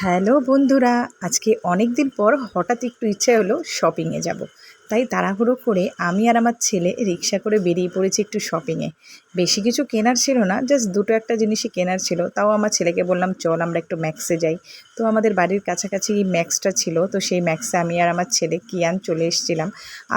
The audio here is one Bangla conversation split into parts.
হ্যালো বন্ধুরা, আজকে অনেক দিন পর হঠাৎ একটু ইচ্ছে হলো শপিংয়ে যাব। তাই তাড়াহুড়ো করে আমি আর আমার ছেলে রিক্সা করে বেরিয়ে পড়েছি একটু শপিংয়ে। বেশি কিছু কেনার ছিল না, জাস্ট দুটো একটা জিনিসই কেনার ছিল। তাও আমার ছেলেকে বললাম চল আমরা একটু ম্যাক্সে যাই। তো আমাদের বাড়ির কাছাকাছি ম্যাক্সটা ছিল, তো সেই ম্যাক্সে আমি আর আমার ছেলে কিয়ান চলে এসেছিলাম।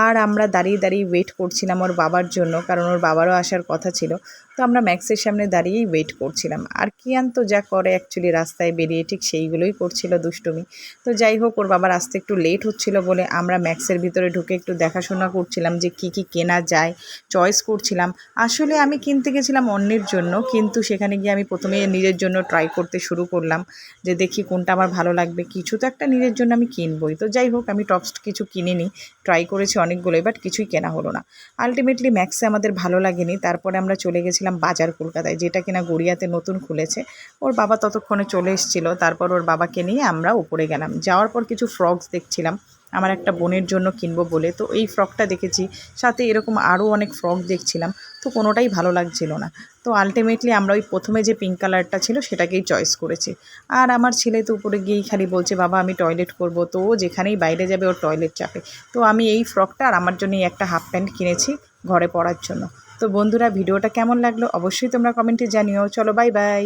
আর আমরা দাঁড়িয়ে দাঁড়িয়ে ওয়েট করছিলাম ওর বাবার জন্য, কারণ ওর বাবারও আসার কথা ছিল। তো আমরা ম্যাক্সের সামনে দাঁড়িয়েই ওয়েট করছিলাম। আর কিয়ান তো যা করে অ্যাকচুয়ালি রাস্তায় বেরিয়ে ঠিক সেইগুলোই করছিল, দুষ্টুমি। তো যাই হোক, ওর বাবার আসতে একটু লেট হচ্ছিল বলে আমরা ম্যাক্সের ভিতরে ঢুকে একটু দেখাশোনা করছিলাম যে কি কি কেনা যায়, চয়েস করছিলাম। আসলে আমি কিনতে গেছিলাম অন্যের জন্য, কিন্তু সেখানে গিয়ে আমি প্রথমে নিজের জন্য ট্রাই করতে শুরু করলাম যে দেখি কোনটা আমার ভালো লাগবে। কিছু তো একটা নিজের জন্য আমি কিনবই। তো যাই হোক, আমি টপস কিছু কিনিনি, ট্রাই করেছি অনেকগুলোই, বাট কিছুই কেনা হলো না। আলটিমেটলি ম্যাক্সে আমাদের ভালো লাগেনি। তারপরে আমরা চলে গেছিলাম বাজার কলকাতায়, যেটা কিনা গড়িয়াতে নতুন খুলেছে। ওর বাবা ততক্ষণে চলে এসেছিলো। তারপর ওর বাবাকে নিয়ে আমরা উপরে গেলাম। যাওয়ার পর কিছু ফ্রকস দেখছিলাম আমার একটা বোনের জন্য কিনবো বলে। তো এই ফ্রকটা দেখেছি, সাথে এরকম আরও অনেক ফ্রক দেখছিলাম। তো কোনোটাই ভালো লাগছিল না। তো আলটিমেটলি আমরা ওই প্রথমে যে পিঙ্ক কালারটা ছিল সেটাকেই চয়েস করেছি। আর আমার ছেলে তো উপরে গিয়েই খালি বলছে বাবা আমি টয়লেট করব। তো ও যেখানেই বাইরে যাবে ওর টয়লেট চাপে। তো আমি এই ফ্রকটা আর আমার জন্য একটা হাফ প্যান্ট কিনেছি ঘরে পরার জন্য। তো বন্ধুরা, ভিডিওটা কেমন লাগলো অবশ্যই তোমরা কমেন্টে জানিও। চলো, বাই বাই।